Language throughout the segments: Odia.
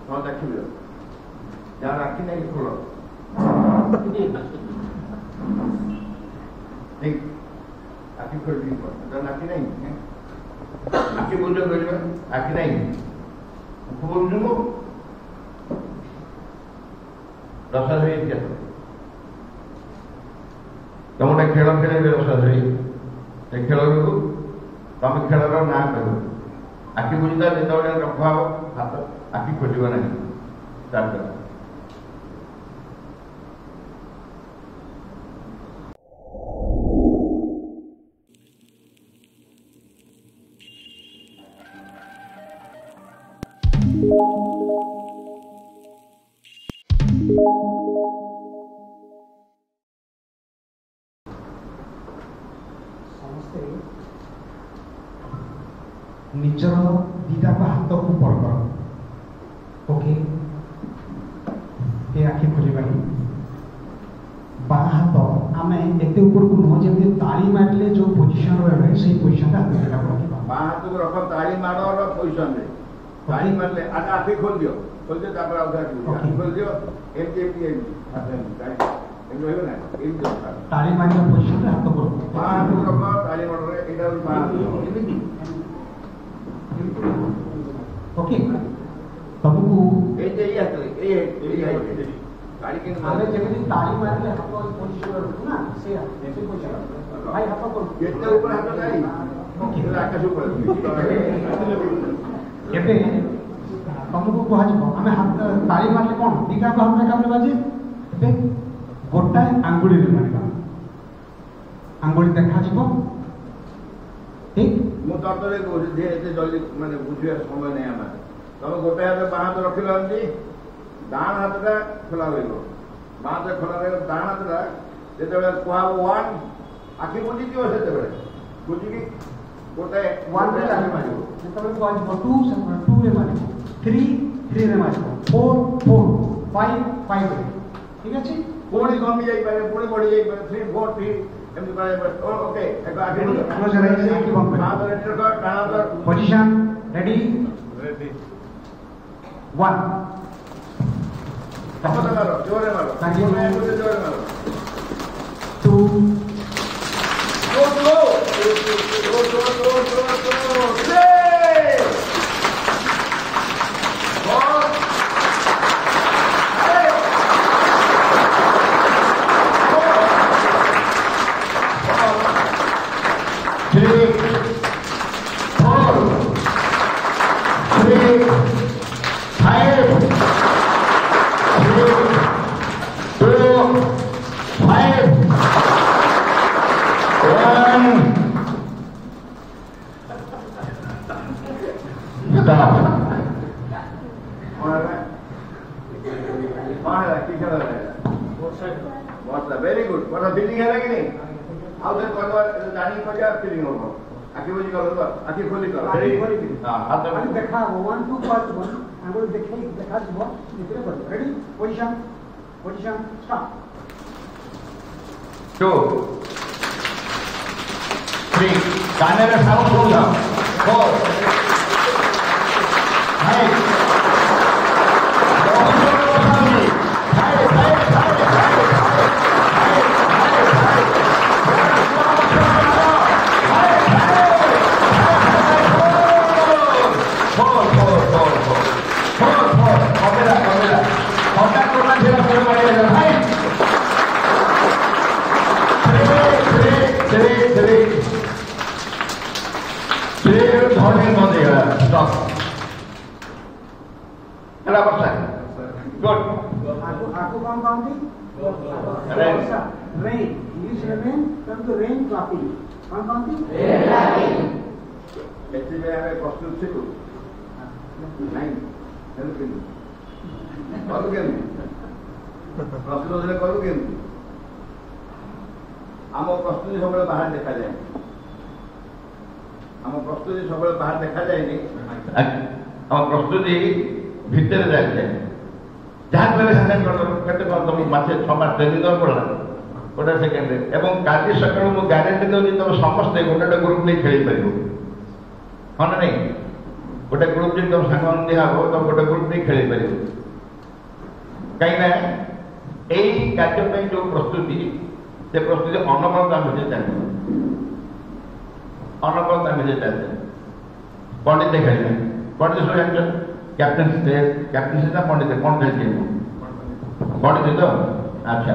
ତମେ ଦେଖିବ ଯାହାର ଆଖି ନାହିଁ ଖୋଲ ଆଖି ଖୋଲି ଆଖି ନାହିଁ ଆଖି ବୁଝ କରିବା ଆଖି ନାହିଁ ବୁଝୁ ମୁଁ ରସାଧରି ଇତିହାସ ତମେ ଗୋଟେ ଖେଳ ଖେଳିବେ ରସାଧରି ସେ ଖେଳକୁ ତମେ ଖେଳର ନାଁ କହିବ ଆଖି ବୁଝିତା ଯେତେବେଳେ ରଖ ହାତ ଆଖି ଖୋଲିବ ନାହିଁ ଷ୍ଟାର୍ଟ କର निजर दीटा को हाथ को बड़ कर ओके ये आखि खोलिबानी बा हाथ आम एते ऊपर को नुह जमी ताली मारले जो पोजिशन रहे से पोजिशन का हाथ रखा बा हाथ को रख ताली मारो पोजिशन रे ताली मारले आखि खोल दियो तापर आखि खोल दियो एमटी ताली मारिया पोजिशन रे हाथ को बा हाथ को रख ताली मारो रे एटा बा ओके तुमको गाड़ी के आले जेमिति ताली मारले हाथ पोजिशन रखू ना से ऐसे पोजिशन भाई हाथ को एते ऊपर हाथ जाई ओके आकाश ऊपर एबे तुमको कह जब हमें हाथ ताली मारले कोन दीटा को हाथ कामले बाजे एबे गोटा आंगुली रे मारबा आंगुली देखा जीवो ठीक मु तर्तरे जे एते जल्दी माने बुझिया समय नै आमा तमे गोटे हाथ बा हाथ रखिलो अंती डान हाथटा खोला होइलो बा हाथ खोला होइलो डान हाथटा जेतेबेले कुहाबो 1 आखि बुझि दियो सेतेबेले बुझि कि गोटे 1 रे आखि मारियो जेतेबेले कुहाबो 2 रे मारियो 3 रे मारियो 4 5 रे ठीक अछि कोणी कमी जाई पारे पुणी बढ़ी जाई पारे 3 4 3 एमती पारे ओके एक आखि क्लोज राइट आखि बंद कर हाथ रेडी रख डान हाथ पोजीशन रेडी 1 तपता मारो जोरे मारो जोरे मारो 2 go 2 3 गाने में साउंड हो गया 4 5 आम प्रस्तुति सब बाहर देखा जाए आम प्रस्तुति सब बाहर देखा जाए आम प्रस्तुति भितर जाए जहाँ तुम मासे 6 मास ट्रेनिंग पड़ा गोटे सेकेंड एवं काली सकाल मुझे ग्यारंटी दूसरी तुम समस्ते गोटे गोटे ग्रुप नहीं खेल पार हाँ ना नहीं गोटे ग्रुप जो तुम सांग दिया हम तुम गोटे ग्रुप नहीं खेल पार कहीं यही कार्य जो प्रस्तुति से प्रस्तुति अनबरत आम चलते अनबरत आम चलते पंडित खेल पंडित सब जान कैप्टेंसी ना पंडित कौन खेल पंडित तो अच्छा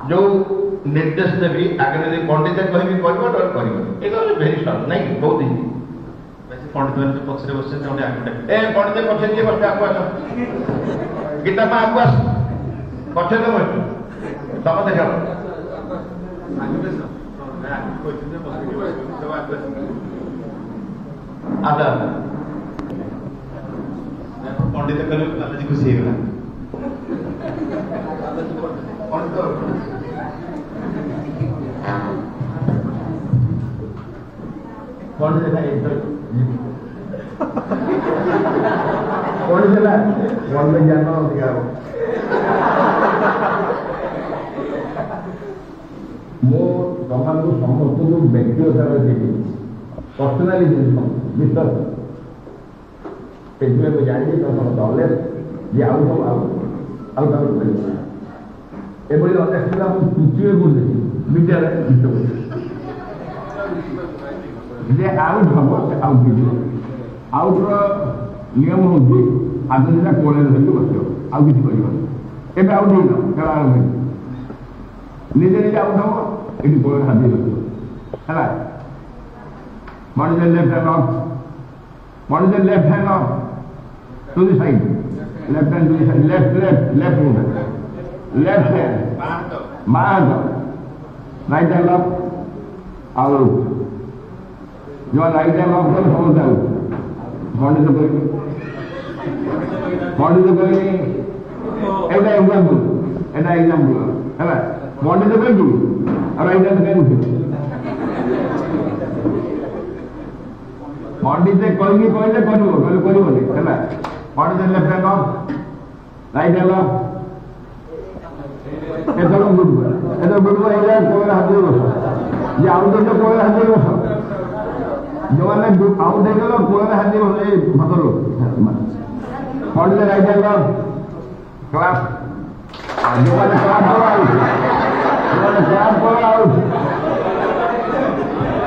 जो निर्देश देवी आगे यदि पंडित कहबी कर भेरी सर्ट नहीं बहुत इजी पंडित मैंने पक्ष बस ए पंडित पक्ष दिए बस आपको आस गीता माँ आपको आस पक्ष तो बस तुम देख अच्छा पंडित कल आज खुशी है पंडित ପଢିଦେଲା ଭଲ ଜ୍ଞାନ ଅଧିକା ହବ। ମୁଁ ତମକୁ ସମସ୍ତଙ୍କୁ ବ୍ୟକ୍ତିଗତ ଦେବି ପର୍ସନାଲି ଜିନିଷ ବିଶ୍ୱାସ ସେଥିପାଇଁ ମୁଁ ଜାଣିଛି ତମ ଦଲେ ଯେ ଆଉ ସବୁ ଆଉ ତାକୁ କରିବ ଏଭଳି ଅନେକ ପିଲା ମୁଁ ପୃଥିବୀ ବୁଝୁଛି ବିଦ୍ୟାଳୟ ଯେ ଆଉଟ୍ ହବ ସେ ଆଉଟ୍ ହେଇଯିବ। ଆଉଟ୍ର ନିୟମ ହେଉଛି ଆଗ ଦିନ କୋଳରେ ଧରିକି ବସିବ ଆଉ କିଛି କରିବନି। ଏବେ ଆଉଟ୍ ହେଇନ ଖେଳ ଆରମ୍ଭ ହେଇଛି ନିଜେ ନିଜେ ଆଉଟ୍ ହବ ଏଠି କୋଳରେ ହାତ ଦେଇ ବସିବ ହେଲା। What is the left hand off? What is the left hand off? To the side. Left hand to the side. Left movement. Left hand. Mahanta. Right hand off. Out. You are right hand off, then hold out. What is the going? What is the going? An example. An example. Hello. What is the going? Right hand going. पंडित कही कहले करबनी है पंडित left hand of right hand of either good है कोई हाथ दे बस ये आउट तो कोई हाथ दे बस जो मैंने आउट है गलो कोई हाथ दे बस ए भतरो पंडित राइट हैंड ऑफ क्लास जो मैंने क्लास करो आउट जो मैंने क्लास करो आउट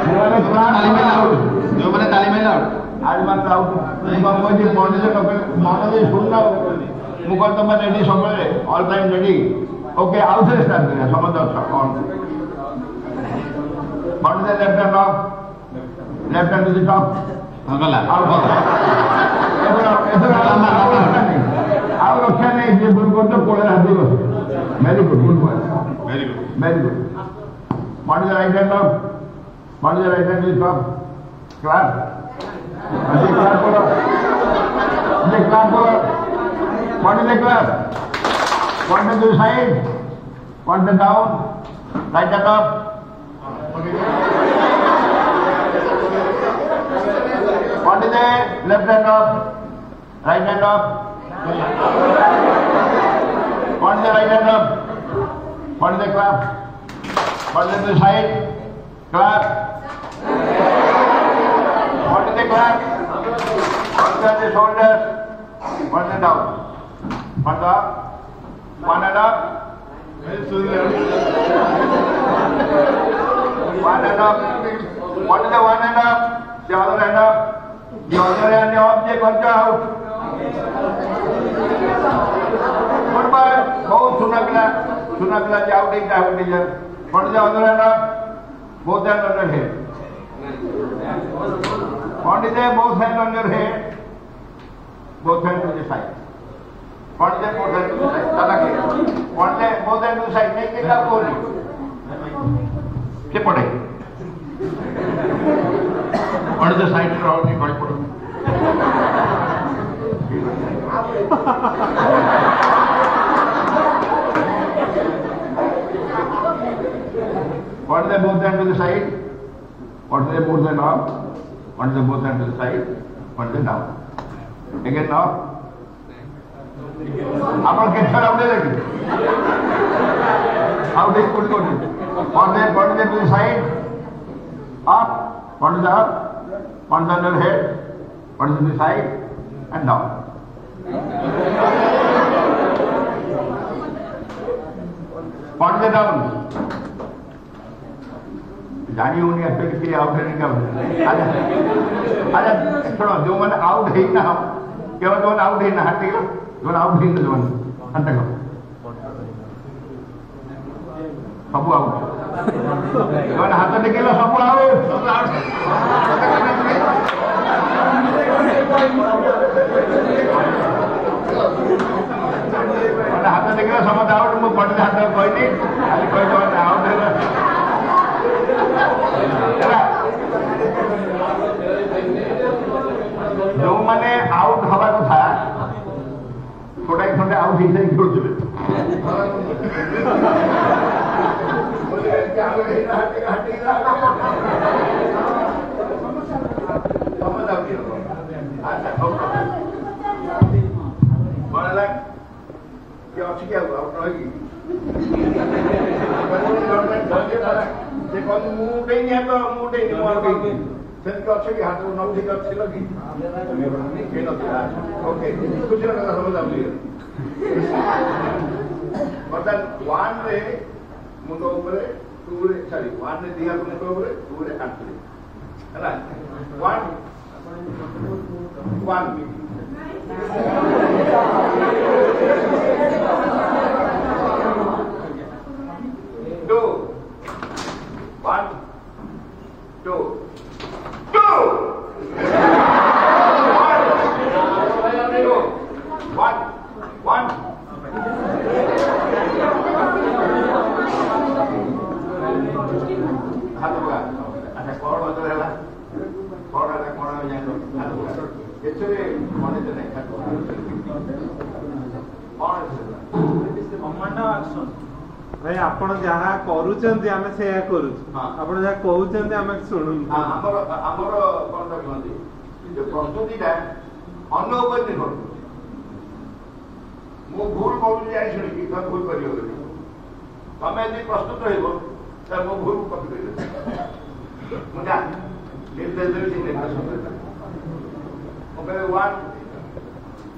जो मैंने क्लास आउट जो मैंने ताली मार आज मात्र आउट पंडित मन दे सुनना मुझे तुम रेडी सब all time ready okay out से स्टार्ट करें समझ ऑन पंडित left hand of left hand to the top गला ଆଉ ରକ୍ଷା ନାହିଁ ଯିଏ ଭୁଲ କରୁଛ କୋଳରେ ହାତ ଦେଇ ବସ very good good boy very good पंडित राइट हैंड ऑफ पंडित right hand to the top class class करो पंडित क्लास पंडित टू साइड पंडित डाउन राइट हैंड अप पंडित left hand up right hand up पंडित राइट हैंड अप पंडित क्लास पंडित टू साइड क्लास पंडित clap, पंडित the shoulders, पंडित down, पंडित up, one hand up, one hand up, पंडित one hand up, the other hand up, the other hand the object Pandit out. Goodbye, बहुत सुना पिला the outing the outing Pandit the other hand up, both hand under head. Pandit, both hands on your head, both hands to the side. Pandit, both hands to the side. Pandit, both hands to the side. Make it up only. Keep it. Pandit, the side to all the body. Pandit, both hands to the side. Pandit, both hands up. One the both hand to the side, one the down. Again now. Upper get her out there. How they put it? One day to the side, up, one the up, one under head, What is the side and down. Point the down. जानी होनी है फिर आउट करने का आजा छोड़ो जो मन आउट है ना केवल जो आउट है ना हटे को जो आउट है जो हटे को सब आउट जो हाथ में केला सब आउट हाथ में केला सब आउट मु पड़े हाथ कहनी खाली कोई जो आउट है जो मैंने आउट हवा था थोड़ा खंडे आउट ही खेलुले ସେମିତି ଅଛି କି ହାତକୁ ନ ଠିକ ଥିଲ କି ନଥିଲା ଓକେ ଖୁସିର କଥା ସବୁ ବର୍ତ୍ତମାନ ୱାନରେ ମୁଣ୍ଡ ଉପରେ ଟୁରେ ସରି ୱାନରେ ଦି ହାତ ମୁଣ୍ଡ ଉପରେ ଟୁରେ ଆଣ୍ଠୁରେ ହେଲା भाई आपण जहाँ करूचंती आमे सेया करू आपण जहाँ कहउचंती आमे सुनु हमर कोन कहंती जे प्रस्तुतिटा अन्न उपर निर्भर मो भूल कहू जाई सुनी कि तुम भूल करियो तमे यदि प्रस्तुत रहइबो त मो भूल कपि करियो मुझा निर्देश देबे निर्देश ओके 1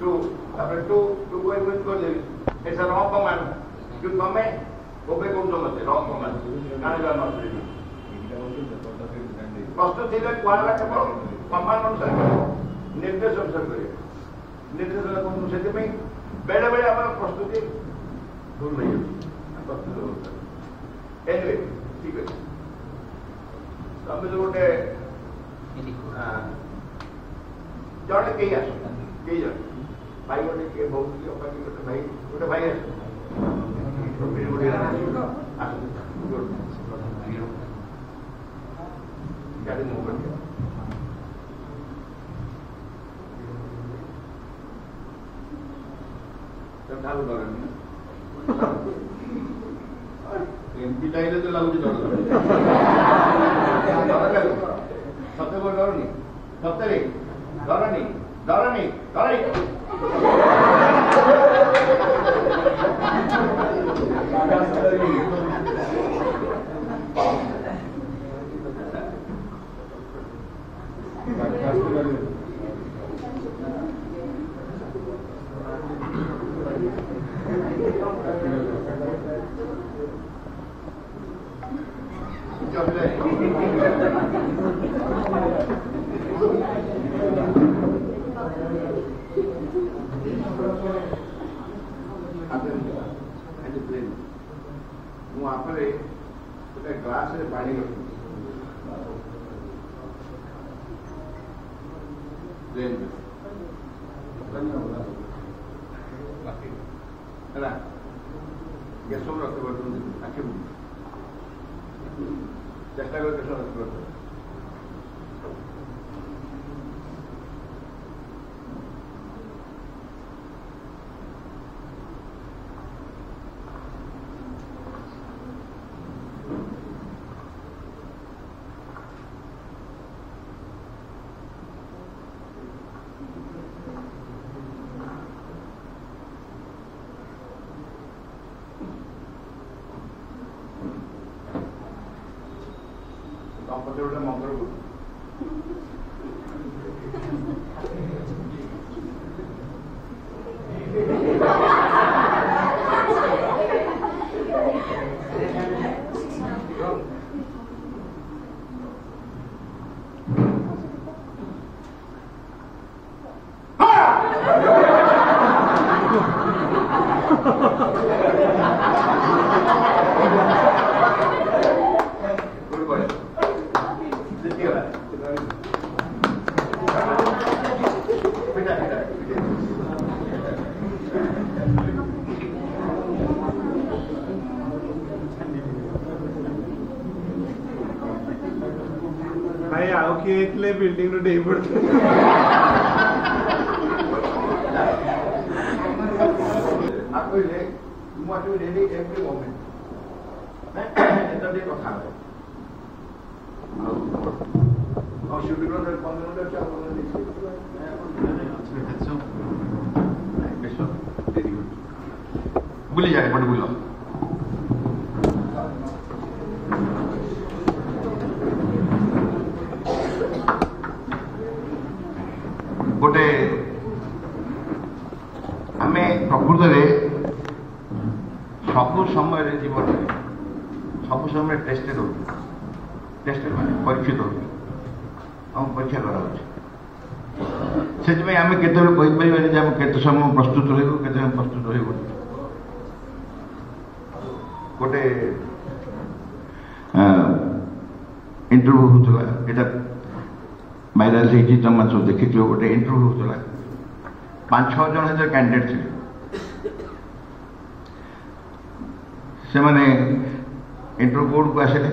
2 तापर 2 कोई कर देबी इट्स अ रॉन्ग कमांड कि तमे ओके कौन मते रॉन्ग कमांड गाने गाना प्रस्तुत थी क्वाला केवल कमांड अनुसार निर्देश अनुसार करिए निर्देश कौन से में बेड़े बेड़े अपन प्रस्तुति भूल नहीं प्रस्तुत एनीवे ठीक है तमे जो गोटे जड़े कई आस कई जन भाई गोटे के बहुत गोटे भाई आस एमपी चाहिए तो लगुच सत्य को डरनी सत्य डरनी डरनी डरनी ग्लास पानी है गैस रखते आखि चेष्टा कर गैस रखते मंत्र ଭାଇ ଆଉ କିଏ ହେଇଥିଲେ ବିଲ୍ଡିଂ ରୁ ଡେଇଁ ପଡୁଥିଲେ। କହିଲେ you want to be ready every moment. এটা দিয়ে কথা হবে। ଆଉ ସୁବିଧା 15 ମିନିଟ୍ ଅଛି ଆପଣ ବୁଲି ଯାଏ ପଟେ ବୁଲ ଗୋଟେ ଆମେ ପ୍ରକୃତରେ ସବୁ ସମୟରେ ଜୀବନରେ ସବୁ ସମୟରେ ଟେଷ୍ଟେଡ୍ ହେଉଛୁ ଟେଷ୍ଟେଡ୍ ମାନେ ପରୀକ୍ଷିତ ହେଉଛୁ ଆମକୁ ପରୀକ୍ଷା କରାହେଉଛି ସେଥିପାଇଁ ଆମେ କେତେବେଳେ କହିପାରିବାନି ଯେ ଆମେ କେତେ ସମୟ ପ୍ରସ୍ତୁତ ରହିବୁ କେତେ ସମୟ ପ୍ରସ୍ତୁତ ରହିବୁନି ଗୋଟେ ଇଣ୍ଟରଭ୍ୟୁ ହେଉଥିଲା ଏଇଟା ଭାଇରାଲ ହେଇଛି ତମେ ସବୁ ଦେଖିଥିବ ଗୋଟେ ଇଣ୍ଟରଭ୍ୟୁ ହେଉଥିଲା 5-6 ଜଣ ସେଥିରେ କ୍ୟାଣ୍ଡିଡେଟ୍ ଥିଲେ ସେମାନେ ଇଣ୍ଟରଭ୍ୟୁ ବୋର୍ଡକୁ ଆସିଲେ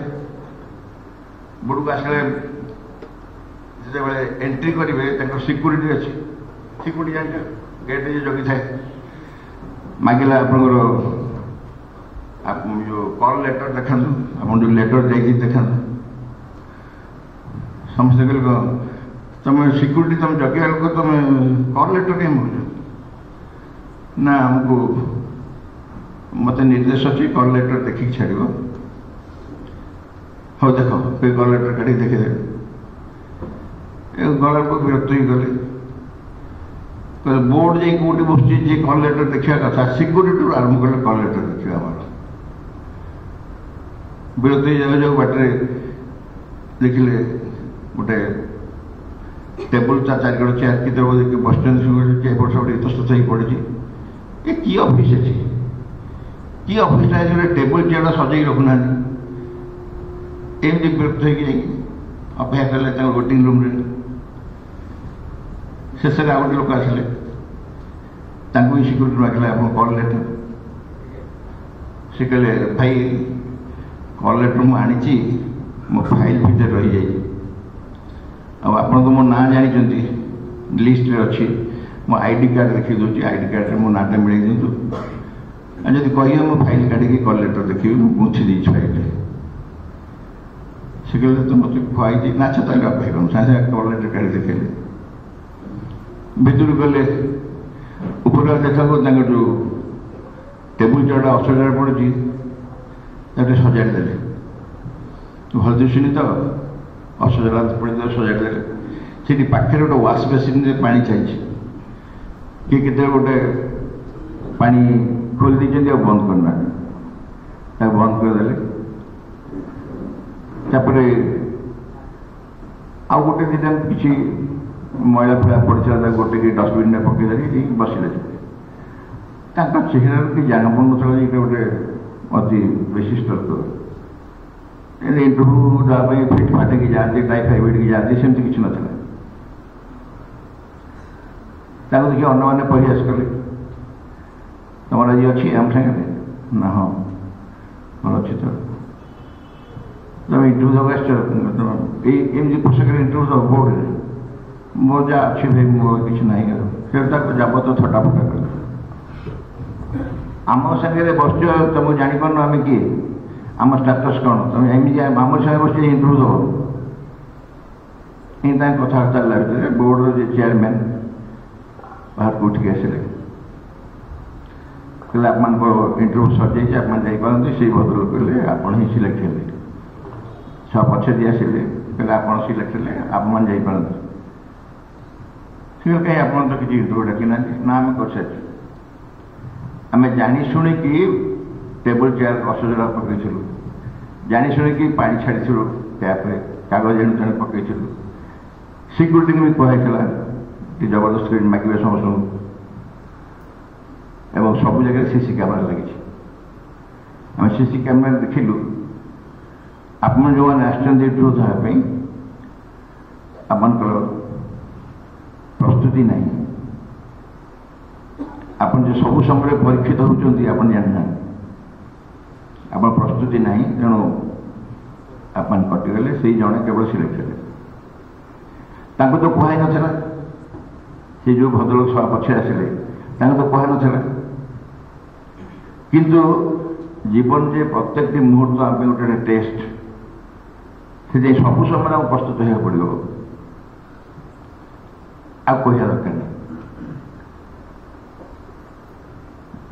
ଯେତେବେଳେ ଏଣ୍ଟ୍ରି କରିବେ ତାଙ୍କର ସିକ୍ୟୁରିଟି ଅଛି ସିକ୍ୟୁରିଟି ଜାଣିଛ ଗେଟ୍ରେ ଯିଏ ଜଗିଥାଏ ମାଗିଲା ଆପଣଙ୍କର ଯେଉଁ କଲ୍ ଲେଟର୍ ଦେଖାନ୍ତୁ ଆପଣ ଯେଉଁ ଲେଟର୍ ଯାଇକି ଦେଖାନ୍ତୁ ସମସ୍ତେ କହିଲେ କ'ଣ ତମେ ସିକ୍ୟୁରିଟି ତମେ ଜଗିବା ଲୋକ ତମେ କଲ୍ ଲେଟର୍ କାହିଁ ମାଗୁଛ ନା ଆମକୁ ମୋତେ ନିର୍ଦ୍ଦେଶ ଅଛି କଲ୍ ଲେଟର୍ ଦେଖିକି ଛାଡ଼ିବ ହଉ ଦେଖ ସେ କଲ୍ ଲେଟର୍ କାଢ଼ିକି ଦେଖିଦେବେ ଗଲାକୁ ବିରକ୍ତ ହେଇଗଲେ ବୋର୍ଡ ଯାଇ କେଉଁଠି ବସୁଛି ଯିଏ କଲ୍ ଲେଟର୍ ଦେଖିବା କଥା ସିକ୍ୟୁରିଟିରୁ ଆରମ୍ଭ କଲେ କଲ୍ ଲେଟର୍ ଦେଖିବା ଆମର ବିରକ୍ତ ହେଇଯାଉ ଯାଉ ବାଟରେ ଦେଖିଲେ ଗୋଟେ ଟେବୁଲ ତା ଚାରିକଡ଼ ଚେୟାର କି ଦେବ ଦେଖି ବସିଛନ୍ତି ଏପଟ ସେପଟ ଇତସ୍ତତ ହେଇ ପଡ଼ିଛି ଏ କି ଅଫିସ୍ ଅଛି କି ଅଫିସଟା ଗୋଟେ ଟେବୁଲ ଚେୟାରଟା ସଜେଇକି ରଖୁନାହାନ୍ତି ଏମିତି ବିରକ୍ତ ହେଇକି ଯାଇକି ଅପେକ୍ଷା କଲେ ତାଙ୍କ ୱେଟିଂ ରୁମ୍ରେ ଶେଷରେ ଆଉ ଗୋଟେ ଲୋକ ଆସିଲେ ତାଙ୍କୁ ହିଁ ସିକ୍ୟୁରିଟି ମାଗିଲେ ଆପଣ କଲ୍ ଲେଟର୍ ସେ କହିଲେ ଭାଇ କଲ୍ ଲେଟର୍ ମୁଁ ଆଣିଛି ମୋ ଫାଇଲ୍ ଭିତରେ ରହିଯାଇଛି ଆଉ ଆପଣ ତ ମୋ ନାଁ ଜାଣିଛନ୍ତି ଲିଷ୍ଟରେ ଅଛି ମୋ ଆଇଡି କାର୍ଡ଼ ଦେଖି ଦେଉଛି ଆଇଡି କାର୍ଡ଼ରେ ମୋ ନାଁଟା ମିଳେଇ ଦିଅନ୍ତୁ ଆଉ ଯଦି କହିବେ ମୁଁ ଫାଇଲ୍ କାଢ଼ିକି କଲ୍ ଲେଟର୍ ଦେଖିବି ମୁଁ ଗୁଛି ଦେଇଛି ଫାଇଲ୍ରେ ସେ କହିଲେ ତ ମୋତେ ଖୁଆଇଛି ନାଚ ତାଙ୍କ ଅପେକ୍ଷା କରୁ ସାଙ୍ଗେ ସାଙ୍ଗେ କଲ୍ ଲେଟର୍ କାଢ଼ି ଦେଖେଇଲେ ଭିତରକୁ ଗଲେ ଉପରେ ଦେଖାକୁ ତାଙ୍କ ଯେଉଁ ଟେବୁଲ ଚେୟାରଟା ଅସଜାଡ଼ ପଡ଼ିଛି ତାକୁ ଟିକେ ସଜାଡ଼ି ଦେଲେ ଭଲ ଦିଶୁନି ତ ଅସଜଡ଼ା ପଡ଼ିଦେଲେ ସଜାଡ଼ି ଦେଲେ ସେଠି ପାଖରେ ଗୋଟେ ୱାଶ୍ ବେସିନ୍ରେ ପାଣି ଚାଲିଛି କିଏ କେତେବେଳେ ଗୋଟେ ପାଣି ଖୋଲି ଦେଇଛନ୍ତି ଆଉ ବନ୍ଦ କରିନାହାନ୍ତି ତାକୁ ବନ୍ଦ କରିଦେଲେ ତାପରେ ଆଉ ଗୋଟେ ଦିନ କିଛି ମଇଳା ଫଳା ପଡ଼ିଥିଲା ତାକୁ ଗୋଟେ ଡଷ୍ଟବିନ୍ରେ ପକେଇଦେଲି ବସିଲେ ତାଙ୍କ ଚେହେରାରୁ କି ଜାଣା ପଡ଼ୁନଥିଲା ଯେ ଏଇଟା ଗୋଟେ ଅତି ବିଶିଷ୍ଟ ଇଣ୍ଟରଭ୍ୟୁ ଦେବା ପାଇଁ ଫିଟ୍ ଫାଟିକି ଯାଆନ୍ତି ଟାଇ ଫାଇଭେଟିକି ଯାଆନ୍ତି ସେମିତି କିଛି ନଥିଲା ତାକୁ ଦେଖି ଅନ୍ୟମାନେ ପରିହାସ କଲେ ତମର ଆଜି ଅଛି ଆମ ସାଙ୍ଗରେ ନା ହଁ ମୋର ଅଛି ତ ତମେ ଇଣ୍ଟରଭ୍ୟୁ ଦେବାକୁ ଆସିଛ ଏଇ ଏମିତି ପୋଷାକରେ ଇଣ୍ଟରଭ୍ୟୁ ଦେବ ବୋର୍ଡରେ ମୋର ଯାହା ଅଛି ଭାଇ ମୋର କିଛି ନାହିଁ ଆଉ ସେ ତାକୁ ଯାବତ ଥଟା ଫଟା କଲେ ଆମ ସାଙ୍ଗରେ ବସିଛ ତମକୁ ଜାଣିପାରୁନ ଆମେ କିଏ ଆମ ଷ୍ଟାଟସ୍ କ'ଣ ତମେ ଏମିତି ଆମ ସାଙ୍ଗେ ବସି ଇଣ୍ଟରଭ୍ୟୁ ଦେବ ଏମିତି ତାଙ୍କ କଥାବାର୍ତ୍ତା ହେଲା ଭିତରେ ବୋର୍ଡର ଯେ ଚେୟାରମ୍ୟାନ୍ ବାହାରକୁ ଉଠିକି ଆସିଲେ କହିଲେ ଆପଣଙ୍କର ଇଣ୍ଟରଭ୍ୟୁ ସରିଯାଇଛି ଆପଣ ଯାଇପାରନ୍ତି ସେଇ ଭଦ୍ର କହିଲେ ଆପଣ ହିଁ ସିଲେକ୍ଟ ହେଲେ ଛଅ ପଛେ দিয়ে ଆସିଲେ କହିଲେ ଆପଣ ସିଲେକ୍ଟ ହେଲେ ଆପଣମାନେ ଯାଇପାରନ୍ତି ସେ କହିଲେ କାହିଁ ଆପଣ ତ କିଛି ଇଣ୍ଟରଭ୍ୟୁ ଡାକିନାହାନ୍ତି ନା ଆମେ କରିସାରିଛୁ ଆମେ ଜାଣି ଶୁଣିକି ଟେବୁଲ ଚେୟାର ଅସଜଡ଼ା ପକାଇଥିଲୁ ଜାଣି ଶୁଣିକି ପାଣି ଛାଡ଼ିଥିଲୁ ଟ୍ୟାପ୍ରେ କାଗଜ ଏଣୁ ତେଣୁ ପକାଇଥିଲୁ ସିକ୍ୟୁରିଟିକୁ ବି କୁହାଯାଇଥିଲା କି ଜବରଦସ୍ତ କରି ମାଗିବେ ସମସ୍ତଙ୍କୁ ଏବଂ ସବୁ ଜାଗାରେ ସିସି କ୍ୟାମେରା ଲାଗିଛି ଆମେ ସିସି କ୍ୟାମେରା ଦେଖିଲୁ ଆପଣ ଯେଉଁମାନେ ଆସିଛନ୍ତି ଇଣ୍ଟରଭ୍ୟୁ ଦେବା ପାଇଁ ଆପଣଙ୍କର ପ୍ରସ୍ତୁତି ନାହିଁ ଆପଣ ଯେ ସବୁ ସମୟରେ ପରୀକ୍ଷିତ ହେଉଛନ୍ତି ଆପଣ ଜାଣିନାହାନ୍ତି, ଆପଣ ପ୍ରସ୍ତୁତି ନାହିଁ, ତେଣୁ ଆପଣ କଟିଗଲେ। ସେଇ ଜଣେ କେବଳ ସିଲେକ୍ଟ ହେଲେ। ତାଙ୍କୁ ତ କୁହାହେଇନଥିଲା, ସେ ଯେଉଁ ଭଦ୍ରଲୋକ ସଭା ପଛରେ ଆସିଲେ ତାଙ୍କୁ ତ କୁହାହେଇନଥିଲା, କିନ୍ତୁ ଜୀବନ ଯେ ପ୍ରତ୍ୟେକଟି ମୁହୂର୍ତ୍ତ ଆମ ପାଇଁ ଗୋଟେ ଟେଷ୍ଟ, ସେଥିପାଇଁ ସବୁ ସମୟରେ ଆମକୁ ପ୍ରସ୍ତୁତ ହେବାକୁ ପଡ଼ିବ, ଆଉ କହିବା ଦରକାର ନାହିଁ।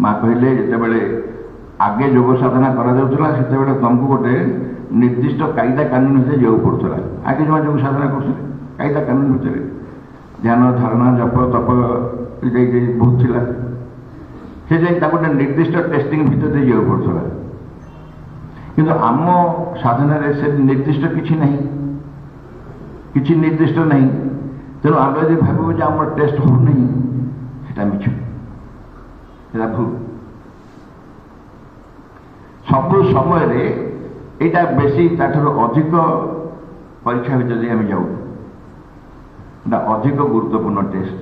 ମା କହିଲେ ଯେତେବେଳେ ଆଗେ ଯୋଗ ସାଧନା କରାଯାଉଥିଲା ସେତେବେଳେ ତମକୁ ଗୋଟେ ନିର୍ଦ୍ଦିଷ୍ଟ କାଇଦା କାନୁନ ଭିତରେ ଯିବାକୁ ପଡ଼ୁଥିଲା। ଆଗେ ଯୋଉମାନେ ଯୋଗ ସାଧନା କରୁଥିଲେ କାଇଦା କାନୁନ ଭିତରେ ଧ୍ୟାନ ଧାରଣା ଜପ ତପ ବହୁତ ଥିଲା, ସେ ଯାଇ ତାକୁ ଗୋଟେ ନିର୍ଦ୍ଦିଷ୍ଟ ଟେଷ୍ଟିଂ ଭିତରେ ଦେଇ ଯିବାକୁ ପଡ଼ୁଥିଲା। କିନ୍ତୁ ଆମ ସାଧନାରେ ସେ ନିର୍ଦ୍ଦିଷ୍ଟ କିଛି ନାହିଁ, କିଛି ନିର୍ଦ୍ଦିଷ୍ଟ ନାହିଁ। ତେଣୁ ଆମେ ଯଦି ଭାବିବୁ ଯେ ଆମର ଟେଷ୍ଟ ହେଉନାହିଁ, ସେଟା ମିଛ, ସେଟା ଭୁଲ। ସବୁ ସମୟରେ ଏଇଟା ବେଶୀ ତାଠାରୁ ଅଧିକ ପରୀକ୍ଷା ଭିତରେ ଦେଇ ଆମେ ଯାଉ, ଏଇଟା ଅଧିକ ଗୁରୁତ୍ୱପୂର୍ଣ୍ଣ ଟେଷ୍ଟ।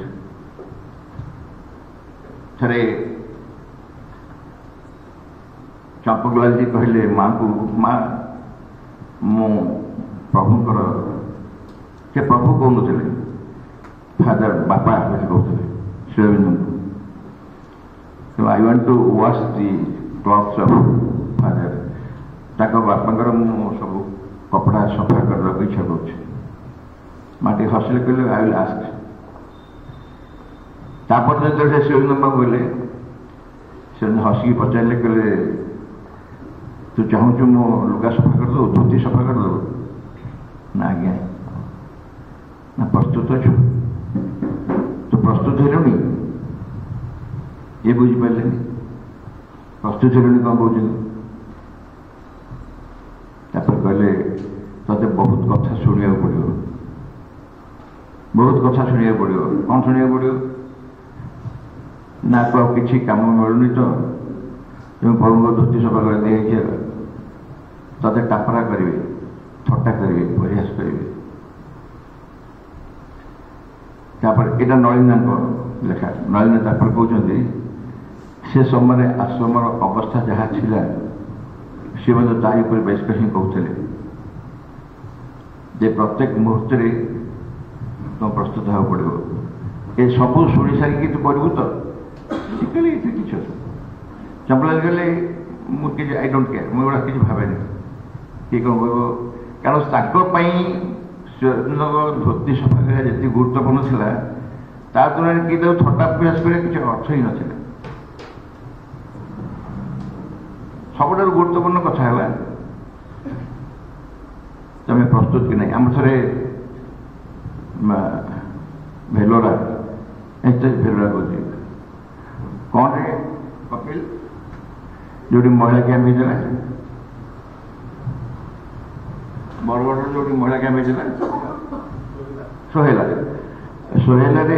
ଥରେ ଚମ୍ପକଲାଲଜୀ କହିଲେ ମାଙ୍କୁ, ମା ମୁଁ ପ୍ରଭୁଙ୍କର, ସେ ପ୍ରଭୁ କହୁନଥିଲେ, ଫାଦର ବାପା ବୋଲି କହୁଥିଲେ ଶ୍ରୀଅରବିନ୍ଦଙ୍କୁ। I want to wash the clothes of father, ତାଙ୍କ ବାପାଙ୍କର ମୁଁ ସବୁ କପଡ଼ା ସଫା କରିବାକୁ ଇଚ୍ଛା କରୁଛି। ମା ଟିକେ ହସିଲେ, କହିଲେ ଆଇ ୱିଲ୍ ଆସ୍କ। ତାପରେ ଯେତେବେଳେ ସେ ଶ୍ରୀଅରବିନ୍ଦ ବାବୁ କହିଲେ, ସେ ହସିକି ପଚାରିଲେ, କହିଲେ ତୁ ଚାହୁଁଛୁ ମୋ ଲୁଗା ସଫା କରିଦେବୁ, ଧୋତି ସଫା କରିଦେବୁ? ନା ଆଜ୍ଞା। ନା ପ୍ରସ୍ତୁତ ଅଛୁ? ତୁ ପ୍ରସ୍ତୁତ ହେଲୁଣି? ଏ ବୁଝିପାରିଲେନି ପ୍ରସ୍ତୁତ ହେଲୁଣି କ'ଣ କହୁଛନ୍ତି। ତାପରେ କହିଲେ ତତେ ବହୁତ କଥା ଶୁଣିବାକୁ ପଡ଼ିବ, ବହୁତ କଥା ଶୁଣିବାକୁ ପଡ଼ିବ। କ'ଣ ଶୁଣିବାକୁ ପଡ଼ିବ? ନା ତ ଆଉ କିଛି କାମ ମିଳୁନି ତ ତେଣୁ ପ୍ରଭୁଙ୍କ ଧୋତି ସଫା କରି ଦିଆଯାଇଛି, ତତେ ଟାପରା କରିବେ, ଥଟ୍ଟା କରିବେ, ପରିହାସ କରିବେ। ତାପରେ ଏଇଟା ନଳିନାଙ୍କ ଲେଖା। ନଳିନା ତାପରେ କହୁଛନ୍ତି ସେ ସମୟରେ ଆଶ୍ରମର ଅବସ୍ଥା ଯାହା ଥିଲା ସେ ମଧ୍ୟ ତାରି ଉପରେ ବେଶ ହିଁ କହୁଥିଲେ ଯେ ପ୍ରତ୍ୟେକ ମୁହୂର୍ତ୍ତରେ ତୁମ ପ୍ରସ୍ତୁତ ହେବାକୁ ପଡ଼ିବ। ଏ ସବୁ ଶୁଣି ସାରିକି ତୁ କରିବୁ ତ? କହିଲେ ଏଥିରେ କିଛି ଅଛି। ଚମ୍ପଲାଲ କହିଲେ ମୁଁ କିଛି ଆଇ ଡୋଣ୍ଟ କେୟାର, ମୁଁ ଏଗୁଡ଼ା କିଛି ଭାବେନି। କିଏ କ'ଣ କହିବ? କାରଣ ତାଙ୍କ ପାଇଁ ଧୋତି ସଫା କରିବା ଯେତିକି ଗୁରୁତ୍ୱପୂର୍ଣ୍ଣ ଥିଲା, ତା ତୁଳନାରେ କିଏ ତାକୁ ଥଟ୍ଟା ପ୍ରୟାସ କରିବା କିଛି ଅର୍ଥ ହିଁ ନଥିଲା। ସବୁଠାରୁ ଗୁରୁତ୍ୱପୂର୍ଣ୍ଣ କଥା ହେଲା ତମେ ପ୍ରସ୍ତୁତ କି ନାହିଁ। ଆମର ଥରେ ଭେଲୋରା, ଭେଲୋରା କହୁଛି କ'ଣରେ କପିଲ, ଯୋଉଠି ମହିଳା କ୍ୟାମ୍ପ ହେଇଥିଲା, ବରଗଡ଼ର ଯୋଉଠି ମହିଳା କ୍ୟାମ୍ପ ହେଇଥିଲା, ସୋହେଲାରେ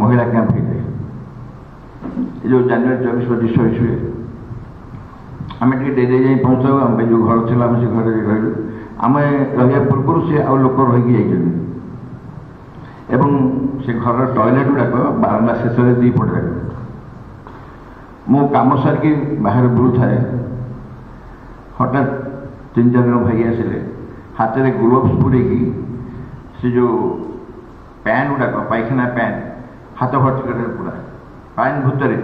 ମହିଳା କ୍ୟାମ୍ପ ହେଇଥାଏ। ଏ ଯେଉଁ ଜାନୁଆରୀ 24, 25 ହୁଏ, ଆମେ ଟିକେ ଡେରି ଯାଇ ପହଞ୍ଚାଉ। ଆମ ପାଇଁ ଯେଉଁ ଘର ଥିଲା ଆମେ ସେ ଘରେ ରହିଲୁ। ଆମେ ରହିବା ପୂର୍ବରୁ ସେ ଆଉ ଲୋକ ରହିକି ଯାଇଛନ୍ତି ଏବଂ ସେ ଘରର ଟଏଲେଟ୍ ଗୁଡ଼ାକ ବାରଣ୍ଡା ଶେଷରେ ଦୁଇ ପଟେ ଯାକ। ମୁଁ କାମ ସାରିକି ବାହାରେ ବୁଲୁଥାଏ, ହଠାତ୍ 3-4 ଜଣ ଭାଇ ଆସିଲେ, ହାତରେ ଗ୍ଲୋଭ୍ସ ପୁରେଇକି ସେ ଯେଉଁ ପ୍ୟାନ୍ ଗୁଡ଼ାକ, ପାଇଖାନା ପ୍ୟାନ୍, ହାତ ଭର୍ତ୍ତି କରିଦେଲେ, ପୁରା ପ୍ୟାନ୍ ଭିତରେ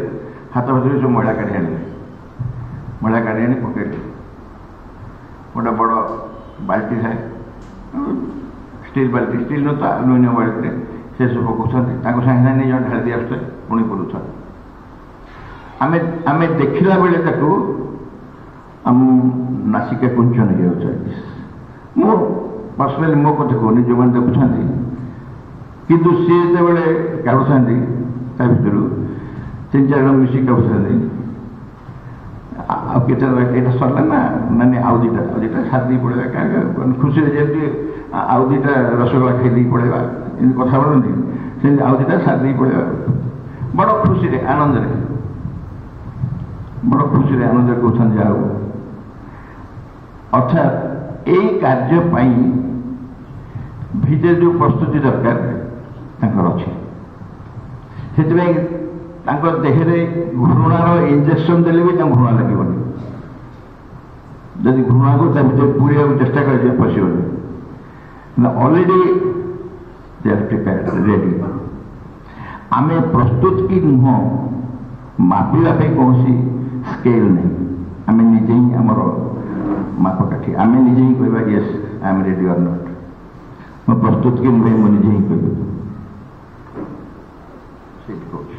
ହାତ ଭର୍ତ୍ତି ସବୁ ମଇଳା କାଢ଼ି ଆଣିଲେ। ମଇଳା କାଢ଼ି ଆଣି ପକେଇଲେ। ଗୋଟେ ବଡ଼ ବାଲ୍ଟି ଥାଏ, ଷ୍ଟିଲ୍ ବାଲ୍ଟି, ଷ୍ଟିଲ୍ ନୁହେଁ ତ ଆଲୁମିନିୟମ ବାଲ୍ଟିରେ ସେ ସବୁ ପକାଉଛନ୍ତି। ତାଙ୍କୁ ସାଙ୍ଗେ ସାଙ୍ଗେ ନେଇ ଜଣେ ଢାଳି ଦେଇ ଆସୁଥାଏ, ପୁଣି ପୁରୁଛନ୍ତି। ଆମେ ଦେଖିଲା ବେଳେ ତାକୁ ଆମ ନାସିକା କୁଞ୍ଚନ ହେଇଯାଉଛି। ମୁଁ ପର୍ସନାଲି ମୋ କଥା କହୁନି, ଯେଉଁମାନେ ଦେଖୁଛନ୍ତି, କିନ୍ତୁ ସିଏ ଯେତେବେଳେ କାଢ଼ୁଥାନ୍ତି ତା ଭିତରୁ 3-4 ଜଣ ମିଶିକି କାଢ଼ୁଥାନ୍ତି। ଆଉ କେତେ ଏଇଟା ସରିଲା ନା, ମାନେ ଆଉ ଦୁଇଟା ସାରି ଦେଇ ପଳେଇବା, କାହିଁକି ଖୁସିରେ ଯେମିତି ଆଉ ଦୁଇଟା ରସଗୋଲା ଖାଇ ଦେଇକି ପଳେଇବା, ଏମିତି କଥା ବଳନ୍ତି, ସେମିତି ଆଉ ଦୁଇଟା ସାରି ଦେଇକି ପଳେଇବା। ବଡ଼ ଖୁସିରେ ଆନନ୍ଦରେ କହୁଛନ୍ତି। ଆଉ ଅର୍ଥାତ୍ ଏଇ କାର୍ଯ୍ୟ ପାଇଁ ଭିତରେ ଯେଉଁ ପ୍ରସ୍ତୁତି ଦରକାର ତାଙ୍କର ଅଛି। ସେଥିପାଇଁ ତାଙ୍କ ଦେହରେ ଘୃଣାର ଇଞ୍ଜେକ୍ସନ ଦେଲେ ବି ତାଙ୍କୁ ଘୃଣା ଲାଗିବନି। ଯଦି ଘୃଣାକୁ ତା ଭିତରେ ପୁରେଇବାକୁ ଚେଷ୍ଟା କରାଯିବ ପଶିବନି। ଅଲରେଡି ଦେ ଆର୍ ପ୍ରିପେୟାର୍ଡ ରେଡି। ଆମେ ପ୍ରସ୍ତୁତ କି ନୁହଁ ମାପିବା ପାଇଁ କୌଣସି ସ୍କେଲ୍ ନାହିଁ। ଆମେ ନିଜେ ହିଁ ଆମର ମାପକାଠି, ଆମେ ନିଜେ ହିଁ କହିବା yes I am ready or not. ମୁଁ ପ୍ରସ୍ତୁତ କି ନୁହେଁ ମୁଁ ନିଜେ ହିଁ କହିବି। ସେଇଠି କହୁଛି।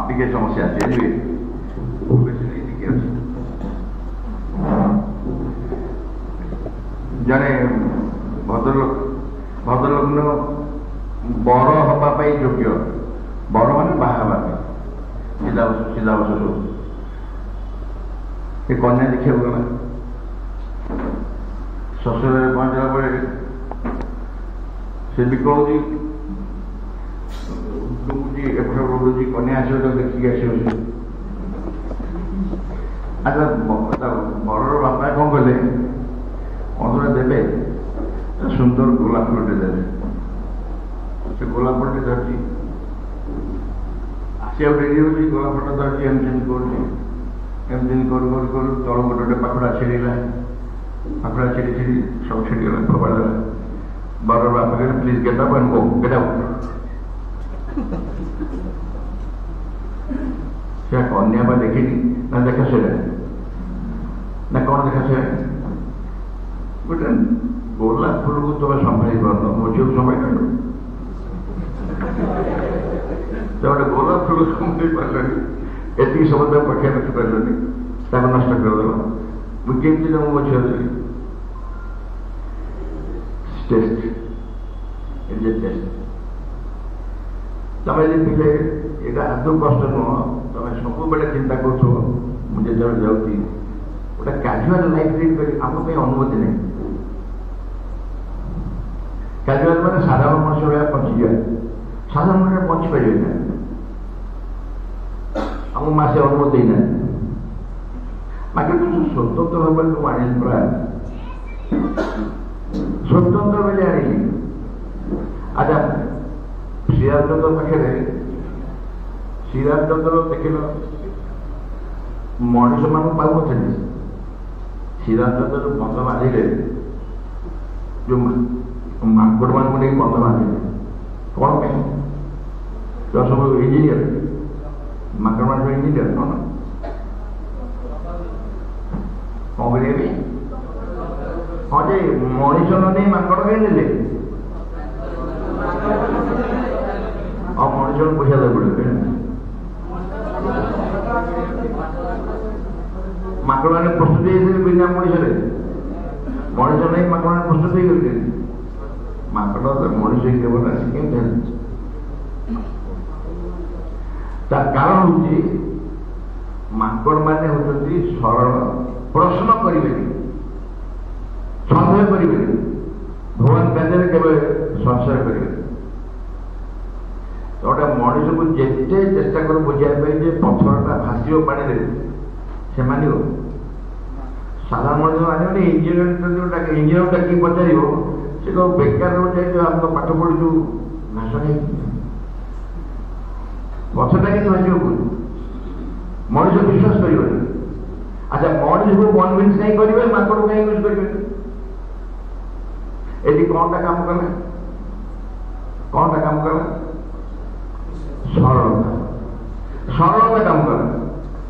ଟିକେ ସମସ୍ୟା ଅଛି ଜଣେ ଭଦ୍ରଲୋକ ବର ହବା ପାଇଁ ଯୋଗ୍ୟ, ବର ମାନେ ବାହା ହେବା ପାଇଁ ସିଧାବସ ସବୁ ଏ କନ୍ୟା ଦେଖିବାକୁ ଗଲା। ଶ୍ୱଶୁରରେ ପହଞ୍ଚିଲା ପରେ ସେ ବି କହୁଛି ଏପଟ ରହୁଛି କନ୍ୟା ଆସିବ ତାକୁ ଦେଖିକି ଆସିବ। ଆଚ୍ଛା ବରର ବାପା କ'ଣ କଲେ, କଣ ଦେବେ, ସୁନ୍ଦର ଗୋଲାପ ଫୁଲଟେ ଦେବେ। ସେ ଗୋଲାପ ଫୁଲଟେ ଧରିଛି, ଆସିବାକୁ ଡେରି ହେଉଛି, ଗୋଲାପ ଫୁଲଟା ଧରିଛି, ଏମିତି କରୁଛି, ଏମିତି କରୁ କରୁ କରୁ ତଳ ଗୋଟେ ପାଖୁଡ଼ା ଛିଡ଼ିଲା, ପାଖୁଡ଼ା ଛିଡ଼ି ସବୁ ଛିଡ଼ିଗଲା, ଫୋପାଡ଼ି ଦେଲା। ବରର ବାପା କହିଲେ please get up and go, get out. ସେ କନ୍ୟା ବା ଦେଖିନି ନା ଦେଖା ସରିଲାଣି ନା କ'ଣ ଦେଖା ସରିଲାଣି? ଗୋଟେ ଗୋଲାପ ଫୁଲକୁ ତମେ ସମ୍ଭାଳି ପାରୁନ, ମୋ ଝିଅକୁ ସମ୍ଭାଳି ପାରୁନ। ଗୋଟେ ଗୋଲାପ ଫୁଲ ସମ୍ଭାଳି ପାରିଲନି, ଏତିକି ସମୟ ତାକୁ ପାଖରେ ରଖିପାରିଲନି, ତାକୁ ନଷ୍ଟ କରିଦେଲ। ମୁଁ କେମିତି ତମ ମୋ ଝିଅ ଦେବି? ଟେଷ୍ଟ ତମେ ଦେଖିଲେ ଏଇଟା ଆଦୌ କଷ୍ଟ ନୁହଁ। ତମେ ସବୁବେଳେ ଚିନ୍ତା କରୁଥିବ ମୁଁ ଯେତେବେଳେ ଯାଉଛି ଗୋଟେ କ୍ୟାଜୁଆଲ ଲାଇଫ୍ ଲିଡ୍ କରି, ଆମ ପାଇଁ ଅନୁମତି ନାହିଁ। କ୍ୟାଜୁଆଲ ମାନେ ସାଧାରଣ ମଣିଷ ଭଳିଆ ବଞ୍ଚିଯିବା, ସାଧାରଣ ମଣିଷ ବଞ୍ଚିପାରିବେ ନା, ଆମକୁ ମାସେ ଅନୁମତି ଦେଇନାହାନ୍ତି। ବାକି ସ୍ୱତନ୍ତ୍ର ଭାବରେ ମୁଁ ଆଣିଲି, ପୁରା ସ୍ୱତନ୍ତ୍ର ବୋଲି ଆଣିଲି। ଆଚ୍ଛା ଶ୍ରୀରାମଚନ୍ଦ୍ର ପାଖରେ, ଶ୍ରୀରାମଚନ୍ଦ୍ର ଦେଖିଲ ମଣିଷ ମାନଙ୍କୁ ପାଉନଥିଲେ। ଶ୍ରୀରାମଚନ୍ଦ୍ର ବନ୍ଧ ବାନ୍ଧିଲେ, ଯୋଉ ମାଙ୍କଡ ମାନଙ୍କୁ ନେଇ ବନ୍ଧ ବାନ୍ଧିଲେ, କ'ଣ ପାଇଁ? ସବୁ ଇଞ୍ଜିନିୟର, ମାଙ୍କଡ ମାନେ ଇଞ୍ଜିନିୟର କ'ଣ କରିବେ? ହଁ ଯେ ମଣିଷ ନ ନେଇ ମାଙ୍କଡ କାହିଁ ନେଲେ? ଆଉ ମଣିଷକୁ ପଇସା ଦେବାକୁ ପଡ଼ିବ। ମାଙ୍କଡ ମାନେ ପ୍ରସ୍ତୁତି ହେଇଥିଲେ ବିନା ମଣିଷରେ, ମଣିଷ ନେଇ ମାଙ୍କଡ ମାନେ ପ୍ରସ୍ତୁତ ହେଇଗଲେ। ମାଙ୍କଡ ମଣିଷ ହେଇକି ବୋଲେ ଆସି କେମିତି ହେଲା? ତା କାରଣ ହଉଛି ମାଙ୍କଡ ମାନେ ହଉଛନ୍ତି ସରଳ, ପ୍ରଶ୍ନ କରିବେନି, ସନ୍ଦେହ କରିବେନି, ଭଗବାନ କାର୍ଯ୍ୟରେ କେବେ ସଂଶୟ କରିବେନି। ଗୋଟେ ମଣିଷକୁ ଯେତେ ଚେଷ୍ଟା କର ବୁଝିବା ପାଇଁ ଯେ ପଥରଟା ଭାସିବ ପାଣିରେ, ସେ ମାନିବ? ସାଧାରଣ ମଣିଷ ମାନିବନି। ଇଞ୍ଜିନିୟର ଡାକି ପଚାରିବ, ସେ କହିବ ବେକାର ଯାଇଛୁ, ଆମେ ତ ପାଠ ପଢିଛୁ, ଘାସ ନେଇ ଗଛଟା କିନ୍ତୁ ଭାସିବ କହୁଛୁ, ମଣିଷ ବିଶ୍ୱାସ କରିବନି। ଆଚ୍ଛା ମଣିଷକୁ କନଭିନ୍ସ କାହିଁ କରିବେ, ମାଙ୍କଡକୁ କାହିଁ ୟୁଜ କରିବେନି? ଏଠି କଣଟା କାମ କଲା? କଣଟା କାମ କଲା? ସରଳତା, ସରଳତା କାମ କଲା।